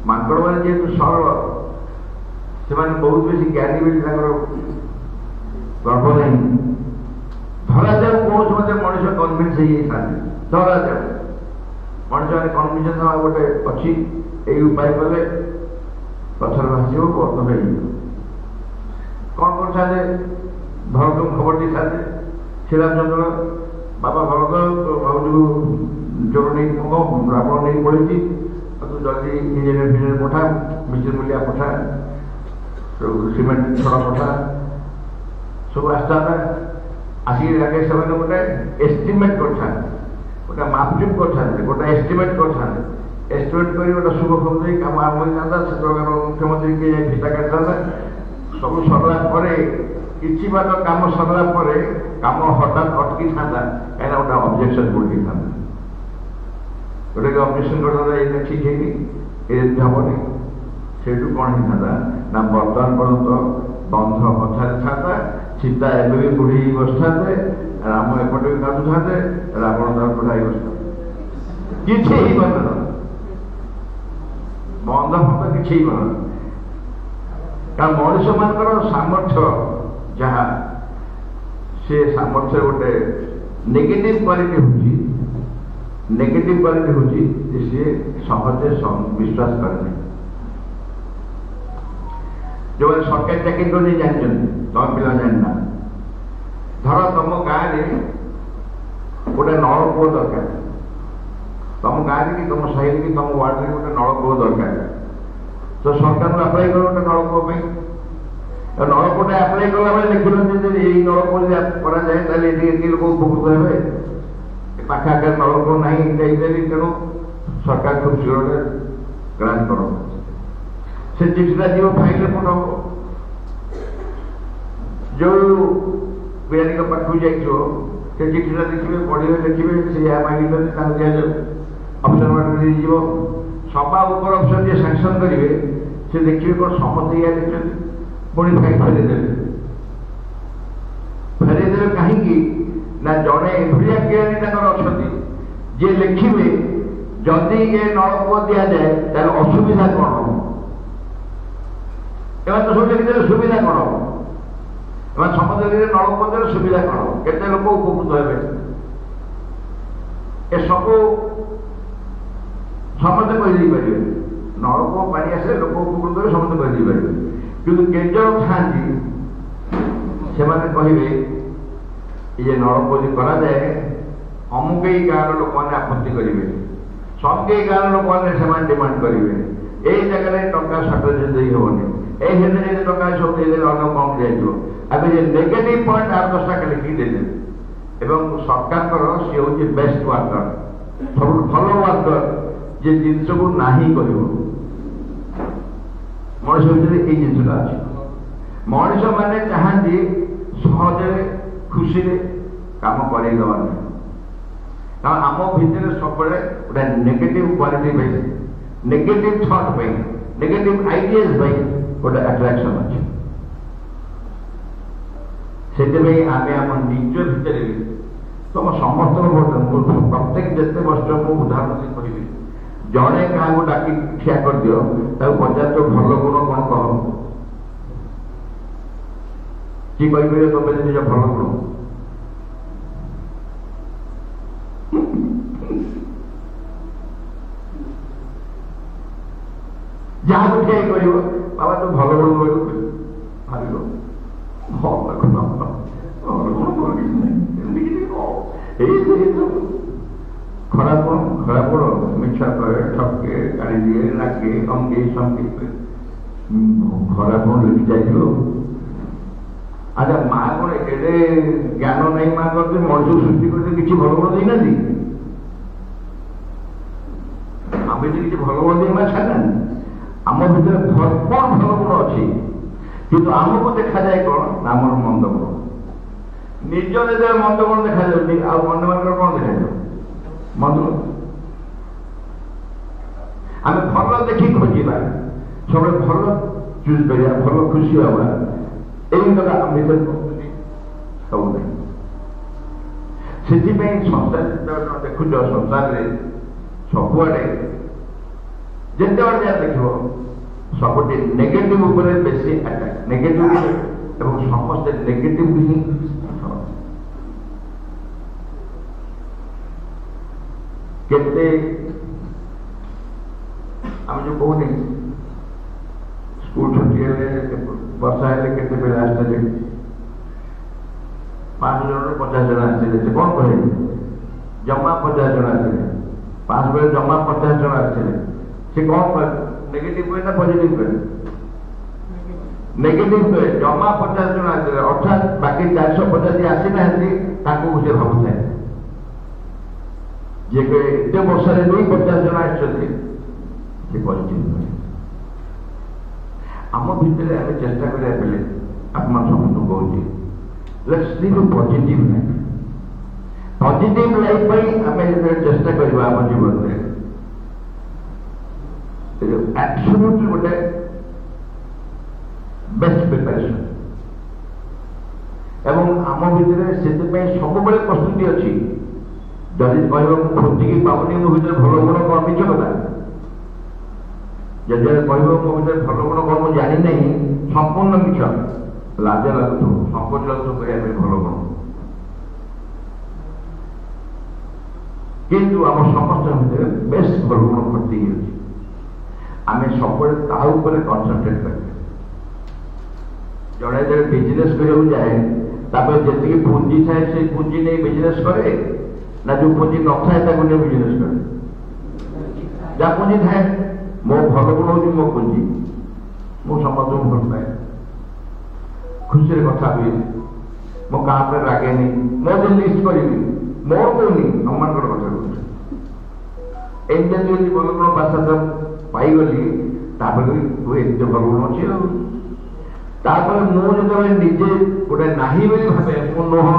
ମାଙ୍କଡ ମାନେ ଯେହେତୁ ସରଳ, ସେମାନେ ବହୁତ ବେଶୀ ଜ୍ଞାନୀ ବୋଲି ତାଙ୍କର ଗର୍ବ ନାହିଁ। ଧରାଯାଉ କୌଣସି ମତେ ମଣିଷ କନଭିନ୍ସ ହେଇଯାଇଥାନ୍ତି, ଧରାଯାଉ ମଣିଷ ମାନେ କନଭିନ୍ସ ହେବା ଗୋଟେ ଅଛି, ଏଇ ଉପାୟ କଲେ ପଥର ଭାସିବ, ବର୍ତ୍ତ ହେଇଯିବ। କ'ଣ କରିଥାନ୍ତେ? ଭରତଙ୍କୁ ଖବର ଦେଇଥାନ୍ତେ, ଶ୍ରୀରାମଚନ୍ଦ୍ର ବାବା ଭରତ ଭାବୁଛୁ ଜୋର ନେଇ ରାବଣ ନେଇ ପଳେଇଛି, ତୁ ଜଲ୍ଦି ଇଞ୍ଜିନିୟର ଫିଞ୍ଜିନିୟର ପଠା, ମିସ୍ତ୍ରୀ ମୂଲିଆ ପଠା, ସିମେଣ୍ଟ ଛଡ଼ ପଠା, ସବୁ ଆସିଥାନ୍ତା, ଆସିକି ଆଗେ ସେମାନେ ଗୋଟେ ଏଷ୍ଟିମେଟ୍ କରିଥାନ୍ତି, ଗୋଟେ ମାପଚୁପ କରିଥାନ୍ତି, ଗୋଟେ ଏଷ୍ଟିମେଟ୍ କରିଥାନ୍ତି। ଏଷ୍ଟିମେଟ୍ କରି ଗୋଟେ ଶୁଭ ଖବର ଦେଇ କାମ ଆରମ୍ଭ ହେଇଥାନ୍ତା। ସେତେବେଳେ ମୁଖ୍ୟମନ୍ତ୍ରୀ କିଏ ଯାଇ ଫିତା କାଟିଥାନ୍ତା। ସବୁ ସରିଲା ପରେ କିଛି ବାଟ କାମ ସରିଲା ପରେ କାମ ହଠାତ୍ ଅଟକିଥାନ୍ତା, କାହିଁକିନା ଗୋଟେ ଅବଜେକ୍ସନ୍ ବଢ଼ିଥାନ୍ତା। ଗୋଟେ ଅବଜେକ୍ସନ୍ କରିଥାନ୍ତା, ଏଇଟା ଠିକ୍ ହେଇନି, ଏମିତି ହେବନି। ସେଇଠୁ କ'ଣ ହେଇଥାନ୍ତା ନା ବର୍ତ୍ତମାନ ପର୍ଯ୍ୟନ୍ତ ବନ୍ଧ କଥାରେ ଥାନ୍ତା, ସୀତା ଏବେ ବି ବୁଢ଼ୀ ହେଇ ବସିଥାନ୍ତେ, ରାମ ଏପଟେ ବି କାଟୁଥାନ୍ତେ, ରାବଣ ତାର ବୁଢ଼ା ହେଇ ବସିଥାନ୍ତେ। କିଛି ହେଇପାରନ୍ତା, ବନ୍ଧ ଫନ୍ଧ କିଛି ହେଇପାରନ୍ତା। କାରଣ ମଣିଷ ମାନଙ୍କର ସାମର୍ଥ୍ୟ ଯାହା, ସେ ସାମର୍ଥ୍ୟ ଗୋଟେ ନେଗେଟିଭ କ୍ୱାଲିଟି ହେଉଛି ଯେ ସିଏ ସହଜେ ବିଶ୍ୱାସ କରେନି। ଯେଉଁମାନେ ସରକାରୀ ଚାକିରି କରି ଜାଣିଛନ୍ତି, ତମ ପିଲା ଜାଣିନା, ଧର ତମ ଗାଁରେ ଗୋଟେ ନଳକୂଅ ଦରକାର, ତମ ଗାଁରେ କି ତମ ସାହିରେ କି ତମ ୱାର୍ଡରେ ଗୋଟେ ନଳକୂଅ ଦରକାର, ତ ସରକାରଙ୍କୁ ଆପ୍ଲାଏ କର ଗୋଟେ ନଳକୂଅ ପାଇଁ। ନଳକୂଅଟା ଆପ୍ଲାଏ କଲାବେଳେ ଦେଖିଛନ୍ତି ଯେ ଏଇ ନଳକୂଅ ଯଦି କରାଯାଏ ତାହେଲେ ଏଠି ଲୋକ ଉପକୃତ ହେବେ। ପାଖ ଆଖରେ ନଳକୂଅ ନାହିଁ ଇତ୍ୟାଦି, ତେଣୁ ସରକାର ଖୁବ୍ ଶୀଘ୍ର ଗ୍ରାଣ୍ଟ କରବ। ସେ ଚିଠିଟା ଯିବ ଫାଇଲରେ ପଠାବ। ଯୋଉ ବିହାରୀଙ୍କ ପାଖକୁ ଯାଇଥିବ ସେ ଚିଠିଟା ଦେଖିବେ, ପଢ଼ିବେ, ଦେଖିବେ, ସେ ଏହା ମାଗିଛନ୍ତି ତାଙ୍କୁ ଦିଆଯାଉ। ଅଫିସର ବାଟରେ ଦେଇଯିବ। ସଭା ଉପର ଅଫିସର ଯିଏ ସାଙ୍ଗସନ୍ କରିବେ ସେ ଦେଖିବେ କ'ଣ ସମସ୍ତେ ଇଆ ଦେଇଛନ୍ତି, ପୁଣି ଫେରେଇଦେବେ। କାହିଁକି ନା ଜଣେ ଏଭଳିଆ ଜ୍ଞାନୀ ତାଙ୍କର ଅଛନ୍ତି ଯିଏ ଲେଖିବେ ଯଦି ଏ ନଳକୂଅ ଦିଆଯାଏ ତାହେଲେ ଅସୁବିଧା କ'ଣ ହବ। ଏମାନେ ତ ସବୁ ଲେଖିଦେଲେ ସୁବିଧା କ'ଣ ହବ। ଏମାନେ ସମସ୍ତେ ଲେଖିଲେ ନଳକୂଅ ଦେଲେ ସୁବିଧା କ'ଣ ହବ, କେତେ ଲୋକ ଉପକୃତ ହେବେ, ଏସବୁ ସମସ୍ତେ କହିଦେଇ ପାରିବେ। ନଳକୂଅ ପାଣି ଆସିଲେ ଲୋକ ଉପକୃତ ହେବେ, ସମସ୍ତେ କହିଦେଇ ପାରିବେ। କିନ୍ତୁ କେତେ ଜଣ ଥାଆନ୍ତି ସେମାନେ କହିବେ ଯେ ନଳକୂଅ ଯଦି କରାଯାଏ ଅମୁକ ଏଇ ଗାଁର ଲୋକମାନେ ଆପତ୍ତି କରିବେ, ସଙ୍ଗେ ଗାଁର ଲୋକମାନେ ସେମାନେ ଡିମାଣ୍ଡ କରିବେ, ଏଇ ଜାଗାରେ ଟଙ୍କା ସର୍ଟେଜ ଦେଇ ହେବନି, এই ক্ষেত্রে যদি টাকা সব দিয়ে দেবে অন্য কম দিয়েছিল। আমি যে নেগেটিভ পয়েন্ট 8-10টা লিখি দেবে এবং সরকারଙ୍କର সে হচ্ছে বেস্ট ওয়ার্কর, ସବୁଠୁ ଭଲ ୱାର୍କର ଯେ ଜିନିଷକୁ ନାହିଁ କରିବ। ମଣିଷ ଭିତରେ ଏଇ ଜିନିଷଟା ଅଛି। ମଣିଷ ମାନେ ଚାହାନ୍ତି ସହଜରେ ଖୁସିରେ କାମ କରେଇ ଦେବା ନାହିଁ, କାରଣ ଆମ ଭିତରେ ସବୁବେଳେ ଗୋଟେ ନେଗେଟିଭ କ୍ୱାଲିଟି ପାଇଁ, ନେଗେଟିଭ ଥଟ୍ ପାଇଁ, ନେଗେଟିଭ ଆଇଡିଆଜ ପାଇଁ ଗୋଟେ ଆଟ୍ରାକ୍ସନ୍ ଅଛି। ସେଥିପାଇଁ ଆମେ ଆମ ନିଜ ଭିତରେ ତମ ସମସ୍ତଙ୍କ ପ୍ରତ୍ୟେକ ଯେତେ ବର୍ଷ ମୁଁ ଉଦାହରଣ ଦେଇ କହିବି, ଜଣେ କାହାକୁ ଡାକି ଠିଆ କରିଦିଅ, ତାକୁ ପଚାର ଭଲ ଗୁଣ କ'ଣ କହ, କିଏ କହିପାରିବ ତମେ ନିଜ ଭଲ ଗୁଣ? ଯାହାକୁ ଠିଆ କରିବ ବାବା ତୁ ଭଲ ଗୁଣ କହିବୁ, ଭାବିବ ଭଲ ଗୁଣ ଖରାପ ଖରାପ ମିଛା କରେ, ଠକେ, ଗାଳି ଦିଏ, ରାଗେ, ଅଙ୍ଗେ ସଙ୍ଗେ ଖରାପ ଲେଖି ଯାଇଥିବ। ଆଚ୍ଛା ମା କ'ଣ ଏଡ଼େ ଜ୍ଞାନ ନାହିଁ ମା କରିଛି ମଣିଷ ସୃଷ୍ଟି କରିছে କିଛି ଭଲ ଗୁଣ ଦେଇନାହାନ୍ତି? ଆମେ ଯଦି କିଛି ଭଲ ଗୁଣ ଦେଇ ମା ଛାଡ଼ିନାହାନ୍ତି, ଆମ ଭିତରେ ଭରପୁର ଭଲ ଗୁଣ ଅଛି, କିନ୍ତୁ ଆମକୁ ଦେଖାଯାଏ କ'ଣ ନା ଆମର ମନ୍ଦ ଗୁଣ। ନିଜ ଯେତେବେଳେ ମନ୍ଦ ଗୁଣ ଦେଖାଯାଉଛି ଆଉ ଅନ୍ୟମାନଙ୍କର କ'ଣ ଦେଖାଯାଉ? ମନ୍ଦ। ଆମେ ଭଲ ଦେଖି ଖୋଜିବା, ସବୁବେଳେ ଭଲ ଚୁଜ୍ କରିବା, ଭଲ ଖୁସି ହେବା, ଏଇ କଥା ଆମ ଭିତରେ ସବୁ ନାହିଁ। ସେଥିପାଇଁ ସଂସାର ଯେତେବେଳେ ଦେଖୁଛ, ସଂସାରରେ ସବୁଆଡ଼େ ଯେତେବେଳେ ଯାହା ଦେଖିବ ସବୁଠି ନେଗେଟିଭ ଉପରେ ବେଶୀ ଆଟାକ୍, ନେଗେଟିଭ ଏବଂ ସମସ୍ତେ ନେଗେଟିଭ ହିଁ। କେତେ ଆମେ ଯୋଉ କହୁନି ସ୍କୁଲ ଛୁଟି ହେଲେ ବର୍ଷା ହେଲେ କେତେ ପିଲା ଆସିଥିଲେ, 5 ଜଣରୁ 50 ଜଣ ଆସିଥିଲେ। ସେ କ'ଣ କହେ? ଜମା 50 ଜଣ ଆସିଥିଲେ, 5 ବେଳେ ଜମା 50 ଜଣ ଆସିଥିଲେ। ସେ କ'ଣ କହେ? ନେଗେଟିଭ କହେ ନା ପଜିଟିଭ କହେ? ନେଗେଟିଭ ଜମା 50 ଜଣ ଆସିଥିଲେ, ଅର୍ଥାତ୍ ବାକି 450 ଆସିନାହାନ୍ତି ତାଙ୍କୁ ସେ ଭାବୁଥାଏ ଯେ ଏତେ ବର୍ଷରେ ବି 50 ଜଣ ଆସିଛନ୍ତି ସେ ପଜିଟିଭ ନୁହେଁ। ଆମ ଭିତରେ ଆମେ ଚେଷ୍ଟା କରିବା ବେଳେ ଆପଣ ସମସ୍ତଙ୍କୁ କହୁଛି let's live positive life. Positive life ପାଇଁ ଆମେ ଯେତେବେଳେ ଚେଷ୍ଟା କରିବା ଆମ ଜୀବନରେ ଆବସଲ୍ୟୁଟଲି ଗୋଟେ ବେଷ୍ଟ ପ୍ରିପାରେସନ୍ ଏବଂ ଆମ ଭିତରେ ସେଥିପାଇଁ ସବୁବେଳେ ପ୍ରସ୍ତୁତି ଅଛି। ଯଦି କହିବ ମୁଁ ଖୋଜିକି ପାଉନି ମୋ ଭିତରେ ଭଲ ଗୁଣ କ'ଣ ମିଛ କଥା, ଯଦି କହିବ ମୋ ଭିତରେ ଭଲ ଗୁଣ କ'ଣ ମୁଁ ଜାଣିନାହିଁ ସମ୍ପୂର୍ଣ୍ଣ ମିଛ। ଲାଜ ଲାଗୁଥିବ, ସଂକୋଚ ଲାଗୁଥିବ କରିବା ପାଇଁ ଭଲ ଗୁଣ। କିନ୍ତୁ ଆମ ସମସ୍ତଙ୍କ ଭିତରେ ବେଶ ଭଲ ଗୁଣ ଭର୍ତ୍ତି ହେଇଛି। ଆମେ ସବୁବେଳେ ତା ଉପରେ କନସେନଟ୍ରେଟ୍ କରିବା। ଜଣେ ଯେତେବେଳେ ବିଜନେସ୍ କରିବାକୁ ଯାଏ ତାପରେ ଯେତିକି ପୁଞ୍ଜି ଥାଏ ସେଇ ପୁଞ୍ଜି ନେଇ ବିଜନେସ୍ କରେ ନା ଯୋଉ ପୁଞ୍ଜି ନଥାଏ ତାକୁ ନେଇ ବିଜନେସ୍ କରେ? ଯାହା ପୁଞ୍ଜି ଥାଏ, ମୋ ଭଲ ଗୁଣ ହେଉଛି ମୋ ପୁଞ୍ଜି, ମୁଁ ସମସ୍ତଙ୍କୁ ଭଲ ପାଏ, ଖୁସିରେ କଥା ହୁଏ, ମୋ କାହା ଉପରେ ରାଗେନି, ମୋ ଯେ ଲିଷ୍ଟ କରିବି ମୋର କହୁନି ଆମମାନଙ୍କର କଥା କହୁଛି। ଏମିତି ଯଦି ଭଲ ଗୁଣ ବାସା ପାଇଗଲି ତାପରେ ତୁ ଏତେ ଭଲ ଗୁଣ ଅଛି ଆଉ। ତାପରେ ମୁଁ ଯେତେବେଳେ ନିଜେ ଗୋଟେ ନାହିଁ ବୋଲି ଭାବେ ମୁଁ ନୁହଁ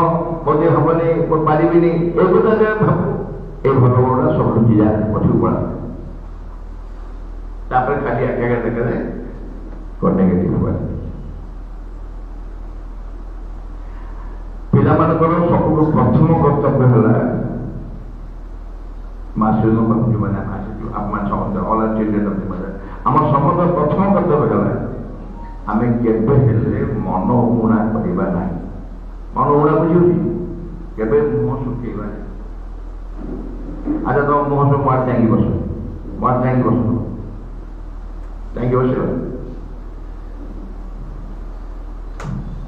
ବୋଧେ ହବନି ମୁଁ ପାରିବିନି ଏ କଥା ଯେତେବେଳେ ଭାବୁ ଏ ଭଲ ଗୁଣଟା ସବୁ ଲୁଚିଯାଏ ପଛକୁ ପଳା। ତାପରେ ଖାଲି ଏକା ଦେଖାଯାଏ ନେଗେଟିଭ କ୍ୱାଲିଟି। ପିଲାମାନଙ୍କର ସବୁଠୁ ପ୍ରଥମ କର୍ତ୍ତବ୍ୟ ହେଲା ଯୋଉମାନେ ଆପଣମାନେ ସମସ୍ତେ ଅଲ୍ ଚିଲଡ୍ରେନ୍ ଅଫ୍ ଦି ମଦର, ଆମର ସମସ୍ତ ପ୍ରଥମ କର୍ତ୍ତବ୍ୟ ହେଲା ଆମେ କେବେ ହେଲେ ମନ ଉଣା କରିବା ନାହିଁ। ମନ ଉଣା ବୁଝିଉଛି, କେବେ ମୁହଁ ଶୁଖେଇବା ନାହିଁ। ଆଚ୍ଛା ତମ ମୁହଁ ସବୁ ମାର ଚାହିଁକି ବସ, ମାର ଚାହିଁକି ବସ, ଚାହିଁକି ବସିବ।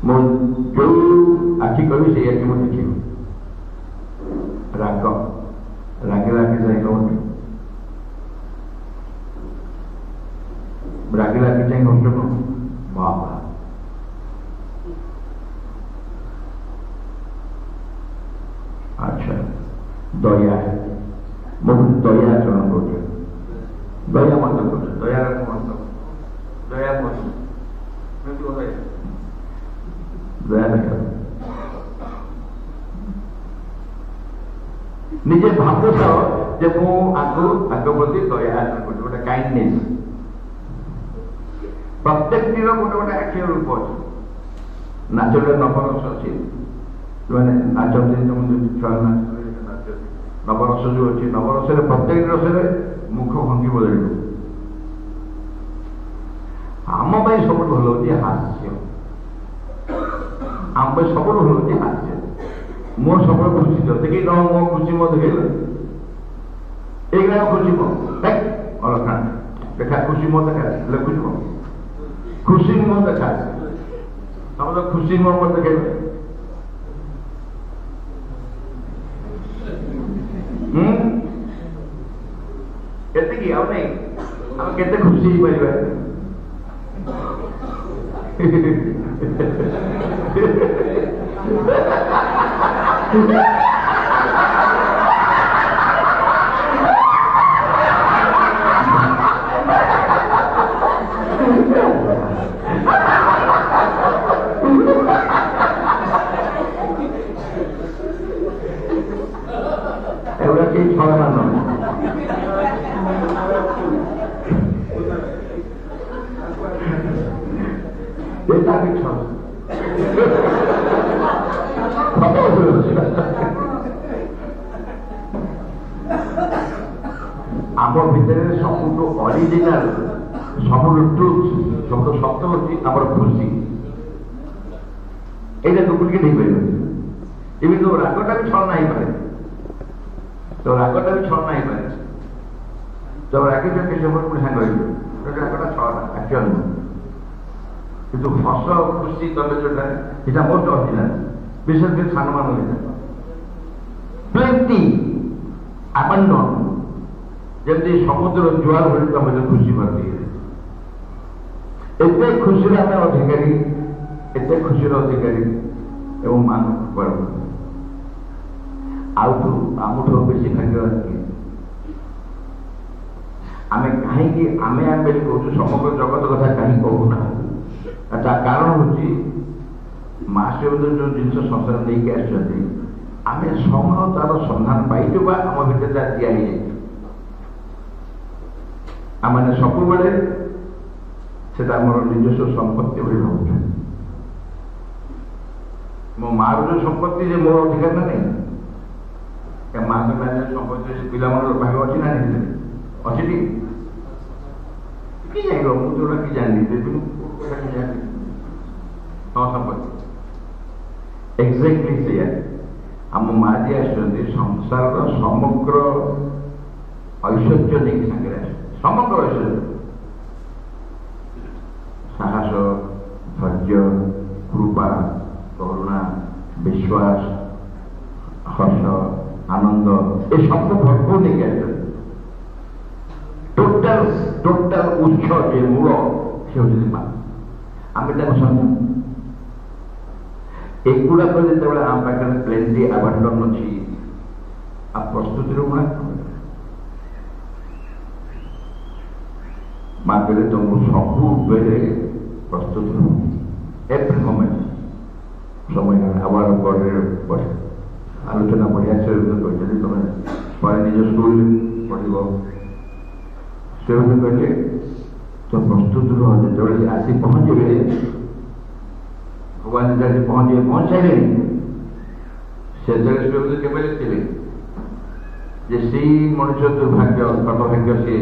ମୁଁ ଯୋଉ ଆଖି କହିବି ସେଇ ଆଖି ମୁଁ ଦେଖିବି। ରାଗ ରାଗିଲା ଆଖି ଚାହିଁ କହୁନି, ରାଗିଲା ଆଖି ଚାହିଁ କଷ୍ଟ କଣ ବାବା। ଆଚ୍ଛା ଦୟା, ମୁଁ ଦୟା ଆଚରଣ କରୁଛି, ଦୟା ମତ କରୁଛି, ଦୟାର ମତ ଦୟା ମତ ଦୟା ଦେଖ। ନିଜେ ଭାବୁଥାଅ ଯେ ମୁଁ ଆଗ ପ୍ରତି ଦୟା ଆଚରଣ କରୁଛି, ଗୋଟେ କାଇଣ୍ଡନେସ୍। ପ୍ରତ୍ୟେକଟିର ଗୋଟେ ଗୋଟେ ଆଖିର ରୂପ ଅଛି। ନାଚରେ ନବରସ ଅଛି, ଯୋଉମାନେ ନାଚନ୍ତି ଛୁଆ ନାଚନ୍ତି, ନବରସ ଯୋଉ ଅଛି, ନବରସରେ ପ୍ରତ୍ୟେକ ରସରେ ମୁଖ ଭଙ୍ଗୀ ବଦଳିବ। ଆମ ପାଇଁ ସବୁଠୁ ଭଲ ହଉଛି ହାସ୍ୟ। ଆମ ପାଇଁ ସବୁଠୁ ଭଲ ହଉଛି ହାସ୍ୟ। ମୋ ସବୁବେଳେ ଖୁସି ତ ଦେଖି ନ ମୋ ଖୁସି ମୋ ଦେଖେଇଲ ଏଇଗୁଡ଼ା ଖୁସି ମୋ ଅଲଖା ଦେଖା, ଖୁସି ମୋ ଦେଖା ଲେଖୁଛି ମୋ ଖୁସି ମୋ ଦେଖା, ତମେ ତ ଖୁସି ମୋ ମତ ଦେଖେଇବ। ଏତିକି ଆଉ ନାଇଁ, ଆମେ କେତେ ଖୁସି ହେଇପାରିବା। এগুলা কি ছড়া মান এটা কি ছড়া ଆମ ଭିତରେ ସବୁଠୁ ଅରିଜିନାଲ, ସବୁଠୁ ଟ୍ରୁଥ, ସବୁଠୁ ସତ ହଉଛି ଆମର ଖୁସି। এইটা ডুপ্লিকেট ହେଇପାରିବନି। ଏମିତି ତୋ ରାଗଟା ବି ଛଳନା ହେଇପାରେ, ତୋ ରାଗଟା ବି ଛଳନା ହେଇପାରେ। ତୋ ରାଗିଛ କିଛି ସମୟ ପୁଣି ସାଙ୍ଗ ହେଇଯିବ, ରାଗଟା ଛଳନା ଆକ୍ଚୁଆଲ ନୁହଁ। କିନ୍ତୁ ହସ ଖୁସି ତମେ ଯୋଉଟା ସେଇଟା ମୋଷ୍ଟ ଅରିଜିନାଲ, ବିଶେଷ କରି ସାନମାନ ହେଇଥାଏ। ପ୍ଲେଣ୍ଟି ଆବଣ୍ଡନ, ଯେମିତି ସମୁଦ୍ର ଜୁଆର ଭଳି ତମେ ଖୁସି ଭର୍ତ୍ତି एते खुशी आम अधिकारी एते खुशी अधिकारी एवं मान आउठू आमठू बेसी भाग्यवान किए आमे कहीं आमे आम बोली कहूँ समग्र जगत कथा कहीं कहूना ता कारण हूँ माँ शिवदेव जो जिन संसार नहीं आसते आम समय तार सन्धान पाइचु आम भितर दिया आम सब बेले से निजस्व संपत्ति भाई भावुँ मो मार जो संपत्ति जे मोर अधिकार ना नहीं माँ के मैंने संपत्ति पिला भाग अच्छी ना नहीं अच्छी कि जान मुझे कि जानी हाँ संपत्ति एक्जाक्टली से आम माँ जी आसुँच संसार समग्र ऐश्वर्य नहीं सागर समग्र ऐश्वर्य साहस धैर्य कृपा करुणा विश्वास हर्ष आनंद ये सब भरपूर नहीं आस टोटाल टोटाल उत्स जे मूल से हूँ माँ आम समझ एगुड़ाक जो आम पाखे प्लेनली आबंटन अच्छी आ प्रस्तुति गुणा माँ कहले तुम सब बेले प्रस्तुत एवरी मोमेंट समय आवार बढ़े आलोचना बढ़िया से कहते तुम पर निज स्कूल पढ़ से कहले तो प्रस्तुत जो आसी पहुँचे भगवान जैसे पहुँच सारे से केवे लिखिले जे सी मनुष्य दुर्भाग्य हतभाग्य सी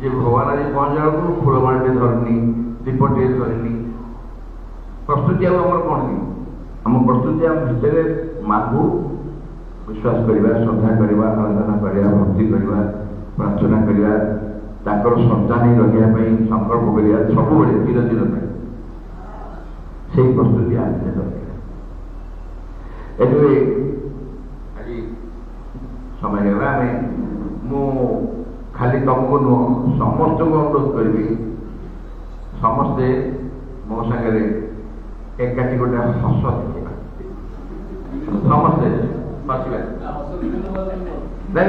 जे भगवान आज पहुँचा बेलू फूलमाटे धरनी दीपटे धरनी प्रस्तुति आम कौन कि आम प्रस्तुति आम भितर माँ को विश्वास करवा श्रद्धा करवा आराधना करवा भक्ति करवा प्रार्थना करवा ताकर सन्तान रही संकल्प करवा सब चिर चिर से प्रस्तुति आने दरकार आज समय मु खाली तुमको नुह समस्त को अनुरोध करी समस्ते मो सागर एकाठी गोटे हस देखा समस्ते हसवा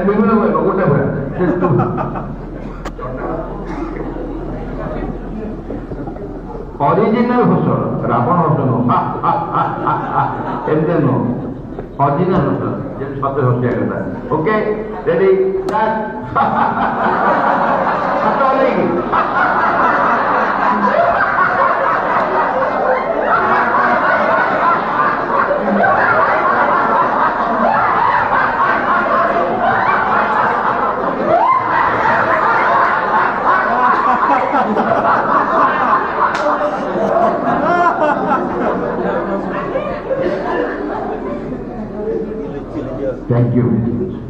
विभिन्न गोटे ओरिजिनल हस रावण हस एमती नुह ओरिजिनल हस जो सत हसिया कथा ओके रेडी Thank you.